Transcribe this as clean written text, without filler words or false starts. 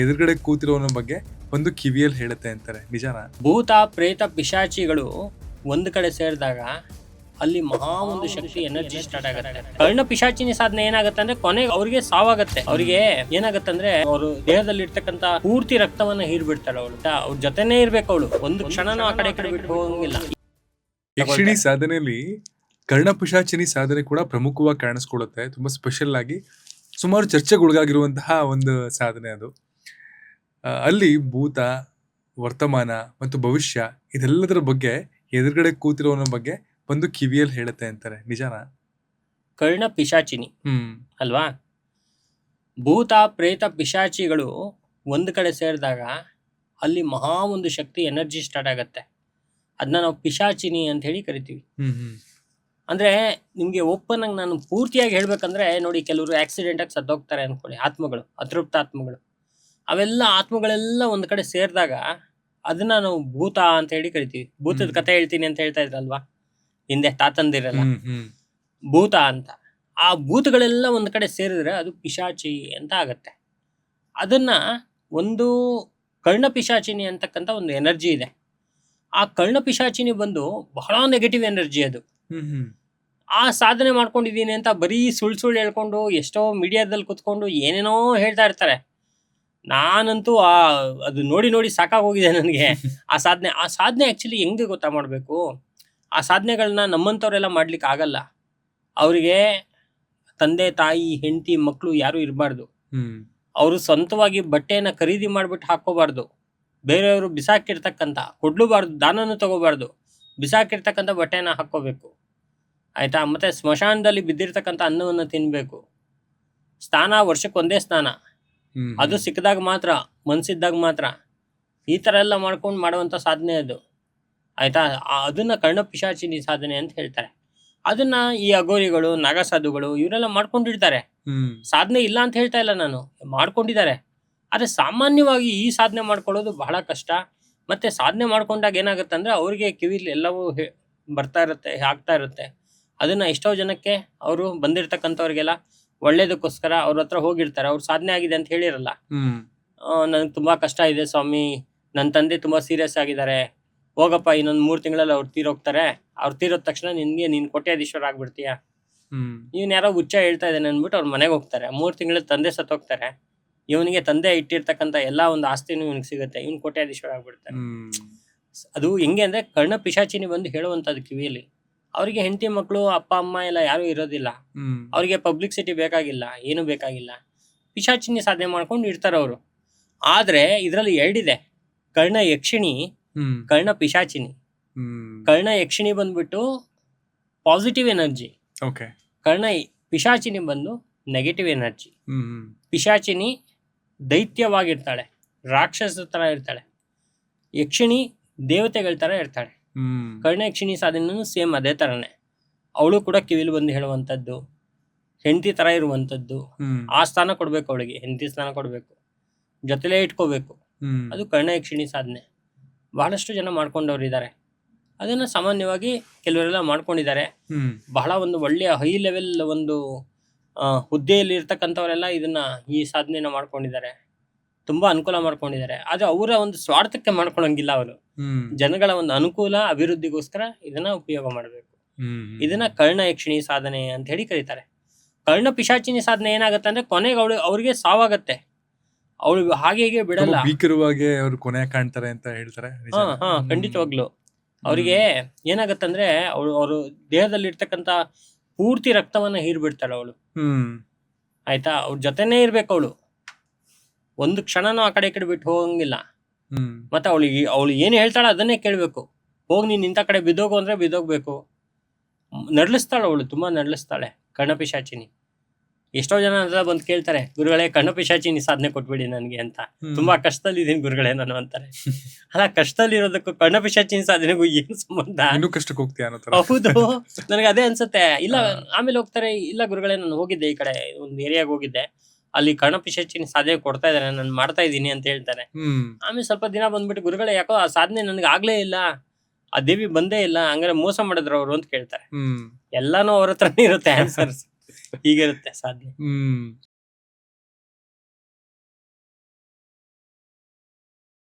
ಎದುರುಗಡೆ ಕೂತಿರೋನ ಬಗ್ಗೆ ಒಂದು ಕಿವಿಯಲ್ಲಿ ಹೇಳುತ್ತೆ ಅಂತಾರೆ, ನಿಜಾನಾ? ಭೂತ ಪ್ರೇತ ಪಿಶಾಚಿಗಳು ಒಂದ್ ಕಡೆ ಸೇರಿದಾಗ ಅಲ್ಲಿ ಮಹಾ ಒಂದು ಶಕ್ತಿ ಎನರ್ಜಿ ಸ್ಟಾರ್ಟ್ ಆಗುತ್ತೆ. ಕರ್ಣ ಪಿಶಾಚಿನಿ ಸಾಧನೆ ಏನಾಗುತ್ತೆ ಅಂದ್ರೆ ಕೊನೆಗೆ ಅವ್ರಿಗೆ ಸಾವಾಗತ್ತೆ. ಅವ್ರಿಗೆ ಏನಾಗತ್ತೆ ಅಂದ್ರೆ ಅವರು ದೇಹದಲ್ಲಿ ಇರ್ತಕ್ಕಂತ ಪೂರ್ತಿ ರಕ್ತವನ್ನ ಹೀರ್ಬಿಡ್ತಾಳೆ ಅವಳು. ಅವ್ರ ಜೊತೆನೇ ಇರ್ಬೇಕು ಅವಳು, ಒಂದು ಕ್ಷಣನೂ ಆ ಕಡೆ ಈ ಕಡೆ ಬಿಟ್ಟು ಹೋಗಂಗಿಲ್ಲ. ಯಕ್ಷಿಣಿ ಸಾಧನೆಯಲ್ಲಿ ಕರ್ಣ ಪಿಶಾಚಿನಿ ಸಾಧನೆ ಕೂಡ ಪ್ರಮುಖವಾಗಿ ಕಾಣಿಸ್ಕೊಳ್ಳುತ್ತೆ. ತುಂಬಾ ಸ್ಪೆಷಲ್ ಆಗಿ ಸುಮಾರು ಚರ್ಚೆಗೊಳಗಾಗಿರುವಂತಹ ಒಂದು ಸಾಧನೆ ಅದು. ಅಲ್ಲಿ ಭೂತ, ವರ್ತಮಾನ ಮತ್ತು ಭವಿಷ್ಯ ಇದೆಲ್ಲದರ ಬಗ್ಗೆ ಎದುರುಗಡೆ ಕೂತಿರೋನ ಬಗ್ಗೆ ಒಂದು ಕಿವಿಯಲ್ಲಿ ಹೇಳುತ್ತೆ ಅಂತಾರೆ, ನಿಜಾನಾ? ಕರ್ಣ ಪಿಶಾಚಿನಿ ಅಲ್ವಾ? ಭೂತ ಪ್ರೇತ ಪಿಶಾಚಿಗಳು ಒಂದ್ ಕಡೆ ಸೇರಿದಾಗ ಅಲ್ಲಿ ಮಹಾ ಒಂದು ಶಕ್ತಿ ಎನರ್ಜಿ ಸ್ಟಾರ್ಟ್ ಆಗತ್ತೆ. ಅದನ್ನ ನಾವು ಪಿಶಾಚಿನಿ ಅಂತ ಹೇಳಿ ಕರಿತೀವಿ. ಅಂದ್ರೆ ನಿಮ್ಗೆ ಓಪನ್ ಆಗಿ ನಾನು ಪೂರ್ತಿಯಾಗಿ ಹೇಳ್ಬೇಕಂದ್ರೆ ನೋಡಿ, ಕೆಲವರು ಆಕ್ಸಿಡೆಂಟ್ ಆಗಿ ಸತ್ತೋಗ್ತಾರೆ ಅನ್ಕೊಳ್ಳಿ, ಆತ್ಮಗಳು, ಅತೃಪ್ತ ಆತ್ಮಗಳು. ಅವೆಲ್ಲ ಆತ್ಮಗಳೆಲ್ಲ ಒಂದ್ ಕಡೆ ಸೇರಿದಾಗ ಅದನ್ನ ನಾವು ಭೂತ ಅಂತ ಹೇಳಿ ಕರಿತೀವಿ. ಭೂತದ ಕಥೆ ಹೇಳ್ತೀನಿ ಅಂತ ಹೇಳ್ತಾ ಇದ್ರಲ್ವಾ ಹಿಂದೆ ತಾತಂದಿರಲ್ಲ, ಭೂತ ಅಂತ. ಆ ಭೂತಗಳೆಲ್ಲ ಒಂದ್ ಕಡೆ ಸೇರಿದ್ರೆ ಅದು ಪಿಶಾಚಿ ಅಂತ ಆಗತ್ತೆ. ಅದನ್ನ ಒಂದು ಕರ್ಣ ಪಿಶಾಚಿನಿ ಅಂತಕ್ಕಂಥ ಒಂದು ಎನರ್ಜಿ ಇದೆ. ಆ ಕರ್ಣ ಪಿಶಾಚಿನಿ ಬಂದು ಬಹಳ ನೆಗೆಟಿವ್ ಎನರ್ಜಿ ಅದು. ಆ ಸಾಧನೆ ಮಾಡ್ಕೊಂಡಿದೀನಿ ಅಂತ ಬರೀ ಸುಳ್ಳು ಹೇಳ್ಕೊಂಡು ಎಷ್ಟೋ ಮೀಡಿಯಾದಲ್ಲಿ ಕುತ್ಕೊಂಡು ಏನೇನೋ ಹೇಳ್ತಾ ಇರ್ತಾರೆ. ನಾನಂತೂ ಅದು ನೋಡಿ ಸಾಕಾಗೋಗಿದೆ ನನಗೆ. ಆ ಸಾಧನೆ ಆಕ್ಚುಲಿ ಹೆಂಗೆ ಗೊತ್ತಾ ಮಾಡಬೇಕು? ಆ ಸಾಧನೆಗಳನ್ನ ನಮ್ಮಂಥವ್ರೆಲ್ಲ ಮಾಡ್ಲಿಕ್ಕೆ ಆಗಲ್ಲ. ಅವರಿಗೆ ತಂದೆ ತಾಯಿ ಹೆಂಡತಿ ಮಕ್ಕಳು ಯಾರು ಇರಬಾರ್ದು. ಅವರು ಸ್ವಂತವಾಗಿ ಬಟ್ಟೆಯನ್ನ ಖರೀದಿ ಮಾಡ್ಬಿಟ್ಟು ಹಾಕೋಬಾರ್ದು. ಬೇರೆಯವರು ಬಿಸಾಕಿರ್ತಕ್ಕಂಥ, ಕೊಡ್ಲೂಬಾರ್ದು, ದಾನನೂ ತಗೋಬಾರ್ದು. ಬಿಸಾಕಿರ್ತಕ್ಕಂಥ ಬಟ್ಟೆನ ಹಾಕೋಬೇಕು, ಆಯ್ತಾ? ಮತ್ತೆ ಸ್ಮಶಾನದಲ್ಲಿ ಬಿದ್ದಿರ್ತಕ್ಕಂಥ ಅನ್ನವನ್ನು ತಿನ್ಬೇಕು. ಸ್ನಾನ ವರ್ಷಕ್ಕೆ ಒಂದೇ ಸ್ನಾನ, ಅದು ಸಿಕ್ಕದಾಗ ಮಾತ್ರ, ಮನ್ಸಿದ್ದಾಗ ಮಾತ್ರ. ಈ ತರ ಎಲ್ಲ ಮಾಡ್ಕೊಂಡು ಮಾಡುವಂತ ಸಾಧನೆ ಅದು, ಆಯ್ತಾ? ಅದನ್ನ ಕರ್ಣ ಪಿಶಾಚಿನಿ ಸಾಧನೆ ಅಂತ ಹೇಳ್ತಾರೆ. ಅದನ್ನ ಈ ಅಗೋರಿಗಳು, ನಾಗಸಾಧುಗಳು ಇವರೆಲ್ಲ ಮಾಡ್ಕೊಂಡಿರ್ತಾರೆ. ಸಾಧನೆ ಇಲ್ಲ ಅಂತ ಹೇಳ್ತಾ ಇಲ್ಲ ನಾನು, ಮಾಡ್ಕೊಂಡಿದ್ದಾರೆ. ಆದ್ರೆ ಸಾಮಾನ್ಯವಾಗಿ ಈ ಸಾಧನೆ ಮಾಡ್ಕೊಳ್ಳೋದು ಬಹಳ ಕಷ್ಟ. ಮತ್ತೆ ಸಾಧನೆ ಮಾಡ್ಕೊಂಡಾಗ ಏನಾಗುತ್ತೆ ಅಂದ್ರೆ ಅವ್ರಿಗೆ ಕಿವಿಲಿ ಎಲ್ಲವೂ ಬರ್ತಾ ಇರುತ್ತೆ, ಆಗ್ತಾ ಇರುತ್ತೆ. ಅದನ್ನ ಎಷ್ಟೋ ಜನಕ್ಕೆ ಅವರು ಬಂದಿರ್ತಕ್ಕಂಥವ್ರಿಗೆಲ್ಲ ಒಳ್ಳೇದಕ್ಕೋಸ್ಕರ ಅವ್ರ ಹತ್ರ ಹೋಗಿರ್ತಾರೆ. ಅವ್ರು ಸಾಧನೆ ಆಗಿದೆ ಅಂತ ಹೇಳಿರಲ್ಲ. ನನಗೆ ತುಂಬಾ ಕಷ್ಟ ಇದೆ ಸ್ವಾಮಿ, ನನ್ನ ತಂದೆ ತುಂಬಾ ಸೀರಿಯಸ್ ಆಗಿದ್ದಾರೆ, ಹೋಗಪ್ಪ ಇನ್ನೊಂದ್ 3 ತಿಂಗಳಲ್ಲಿ ಅವ್ರು ತೀರೋಗ್ತಾರೆ, ಅವ್ರು ತೀರೋದ ತಕ್ಷಣ ನೀನ್ ಕೋಟ್ಯಾಧೀಶ್ವರ ಆಗ್ಬಿಡ್ತೀಯ, ನೀನ್ ಯಾರೋ ಹುಚ್ಚ ಹೇಳ್ತಾ ಇದ್ದಾನೆ ಅಂದ್ಬಿಟ್ಟು ಅವ್ರ ಮನೆಗೆ ಹೋಗ್ತಾರೆ. 3 ತಿಂಗಳ ತಂದೆ ಸತ್ತೋಗ್ತಾರೆ. ಇವನಿಗೆ ತಂದೆ ಇಟ್ಟಿರ್ತಕ್ಕಂಥ ಎಲ್ಲಾ ಒಂದು ಆಸ್ತಿನೂ ಇವನಿಗೆ ಸಿಗುತ್ತೆ, ಇವನ್ ಕೋಟ್ಯಾಧೀಶ್ವರ ಆಗ್ಬಿಡ್ತಾರೆ. ಅದು ಹೆಂಗೆ ಅಂದ್ರೆ ಕರ್ಣ ಪಿಶಾಚಿನಿ ಬಂದು ಹೇಳುವಂತದ್ದು ಕಿವಿಯಲ್ಲಿ. ಅವ್ರಿಗೆ ಹೆಂಡತಿ ಮಕ್ಕಳು ಅಪ್ಪ ಅಮ್ಮ ಎಲ್ಲ ಯಾರು ಇರೋದಿಲ್ಲ. ಅವ್ರಿಗೆ ಪಬ್ಲಿಸಿಟಿ ಬೇಕಾಗಿಲ್ಲ, ಏನು ಬೇಕಾಗಿಲ್ಲ. ಪಿಶಾಚಿನಿ ಸಾಧನೆ ಮಾಡ್ಕೊಂಡು ಇರ್ತಾರೆ ಅವರು. ಆದ್ರೆ ಇದ್ರಲ್ಲಿ ಎರಡಿದೆ, ಕರ್ಣ ಯಕ್ಷಿಣಿ, ಕರ್ಣ ಪಿಶಾಚಿನಿ. ಕರ್ಣ ಯಕ್ಷಿಣಿ ಬಂದ್ಬಿಟ್ಟು ಪಾಸಿಟಿವ್ ಎನರ್ಜಿ, ಕರ್ಣ ಪಿಶಾಚಿನಿ ಬಂದು ನೆಗೆಟಿವ್ ಎನರ್ಜಿ. ಪಿಶಾಚಿನಿ ದೈತ್ಯವಾಗಿರ್ತಾಳೆ, ರಾಕ್ಷಸ ತರ ಇರ್ತಾಳೆ. ಯಕ್ಷಿಣಿ ದೇವತೆಗಳ ತರ ಇರ್ತಾಳೆ. ಕರ್ಣ ಯಕ್ಷಿಣಿ ಸಾಧನೆನೂ ಸೇಮ್ ಅದೇ ತರನೇ. ಅವಳು ಕೂಡ ಕಿವಿಲಿ ಬಂದು ಹೇಳುವಂತದ್ದು, ಹೆಂಡತಿ ತರ ಇರುವಂತದ್ದು. ಆ ಸ್ಥಾನ ಕೊಡ್ಬೇಕು ಅವಳಿಗೆ, ಹೆಂಡತಿ ಸ್ಥಾನ ಕೊಡ್ಬೇಕು, ಜೊತೆಲೇ ಇಟ್ಕೋಬೇಕು. ಅದು ಕರ್ಣ ಯಕ್ಷಿಣಿ ಸಾಧನೆ. ಬಹಳಷ್ಟು ಜನ ಮಾಡ್ಕೊಂಡವ್ರು ಇದ್ದಾರೆ. ಅದನ್ನ ಸಾಮಾನ್ಯವಾಗಿ ಕೆಲವರೆಲ್ಲ ಮಾಡ್ಕೊಂಡಿದ್ದಾರೆ. ಬಹಳ ಒಂದು ಒಳ್ಳೆಯ ಹೈ ಲೆವೆಲ್ ಒಂದು ಹುದ್ದೆಯಲ್ಲಿ ಇರ್ತಕ್ಕಂಥವರೆಲ್ಲ ಇದನ್ನ, ಈ ಸಾಧನೆನ ಮಾಡ್ಕೊಂಡಿದ್ದಾರೆ, ತುಂಬಾ ಅನುಕೂಲ ಮಾಡ್ಕೊಂಡಿದ್ದಾರೆ. ಆದ್ರೆ ಅವರ ಒಂದು ಸ್ವಾರ್ಥಕ್ಕೆ ಮಾಡ್ಕೊಳಂಗಿಲ್ಲ. ಅವರು ಜನಗಳ ಒಂದು ಅನುಕೂಲ ಅಭಿವೃದ್ಧಿಗೋಸ್ಕರ ಇದನ್ನ ಉಪಯೋಗ ಮಾಡಬೇಕು. ಇದನ್ನ ಕರ್ಣ ಯಕ್ಷಿಣಿ ಸಾಧನೆ ಅಂತ ಹೇಳಿ ಕರೀತಾರೆ. ಕರ್ಣ ಪಿಶಾಚಿನಿ ಸಾಧನೆ ಏನಾಗುತ್ತೆ ಅಂದ್ರೆ ಕೊನೆಗೆ ಅವ್ರಿಗೆ ಸಾವಾಗತ್ತೆ. ಅವಳು ಹಾಗೆ ಹೀಗೆ ಬಿಡಲ್ಲ, ಭೀಕರವಾಗಿ ಅವ್ರು ಕೊನೆ ಕಾಣ್ತಾರೆ ಅಂತ ಹೇಳ್ತಾರೆ. ಖಂಡಿತವಾಗ್ಲು ಅವ್ರಿಗೆ ಏನಾಗತ್ತಂದ್ರೆ ಅವರು ದೇಹದಲ್ಲಿ ಇರ್ತಕ್ಕಂತ ಪೂರ್ತಿ ರಕ್ತವನ್ನ ಹೀರ್ಬಿಡ್ತಾಳೆ ಅವಳು, ಆಯ್ತಾ? ಅವ್ರ ಜೊತೆನೇ ಇರ್ಬೇಕು ಅವಳು, ಒಂದು ಕ್ಷಣನೂ ಆ ಕಡೆ ಈ ಕಡೆ ಬಿಟ್ಟು ಹೋಗಂಗಿಲ್ಲ. ಮತ್ತೆ ಅವಳು ಏನ್ ಹೇಳ್ತಾಳೆ ಅದನ್ನೇ ಕೇಳ್ಬೇಕು. ಹೋಗಿ ನೀನ್ ಇಂಥ ಕಡೆ ಬಿದ್ದೋಗು ಅಂದ್ರೆ ಬಿದ್ದೋಗ್ಬೇಕು. ನಡ್ಲಿಸ್ತಾಳೆ ಅವಳು, ತುಂಬಾ ನಡ್ಲಿಸ್ತಾಳೆ ಕರ್ಣ ಪಿಶಾಚಿನಿ. ಎಷ್ಟೋ ಜನ ಅಂತ ಬಂದು ಕೇಳ್ತಾರೆ, ಗುರುಗಳೇ ಕರ್ಣ ಪಿಶಾಚಿನಿ ಸಾಧನೆ ಕೊಟ್ಬಿಡಿ ನನ್ಗೆ ಅಂತ. ತುಂಬಾ ಕಷ್ಟದಲ್ಲಿ ಇದೀನಿ ಗುರುಗಳೇ ನಾನು ಅಂತಾರೆ. ಅಲ್ಲ, ಕಷ್ಟದಲ್ಲಿ ಇರೋದಕ್ಕೂ ಕರ್ಣ ಪಿಶಾಚಿನಿ ಸಾಧನೆಗೂ ಏನು ಸಂಬಂಧ? ಕಷ್ಟಕ್ಕೆ ಹೋಗ್ತೀಯ? ಹೌದು, ನನಗೆ ಅದೇ ಅನ್ಸುತ್ತೆ. ಇಲ್ಲ ಆಮೇಲೆ ಹೋಗ್ತಾರೆ, ಇಲ್ಲ ಗುರುಗಳೇ ನಾನು ಹೋಗಿದ್ದೆ, ಈ ಕಡೆ ಒಂದು ಏರಿಯಾಗ ಹೋಗಿದ್ದೆ, ಅಲ್ಲಿ ಕರ್ಣ ಪಿಶಾಚಿನಿ ಸಾಧನೆ ಕೊಡ್ತಾ ಇದಾರೆ, ನಾನು ಮಾಡ್ತಾ ಇದ್ದೀನಿ ಅಂತ ಹೇಳ್ತಾರೆ. ಆಮೇಲೆ ಸ್ವಲ್ಪ ದಿನ ಬಂದ್ಬಿಟ್ಟು, ಗುರುಗಳೇ ಯಾಕೋ ಆ ಸಾಧನೆ ನನ್ಗೆ ಆಗ್ಲೇ ಇಲ್ಲ, ಆ ದೇವಿ ಬಂದೇ ಇಲ್ಲ, ಹಂಗಾರೆ ಮೋಸ ಮಾಡಿದ್ರು ಅವರು ಅಂತ ಕೇಳ್ತಾರೆ. ಎಲ್ಲಾನು ಅವ್ರ ಹತ್ರನೇ ಇರುತ್ತೆ ಆನ್ಸರ್ಸ್. ಹೀಗಿರುತ್ತೆ ಸಾಧನೆ.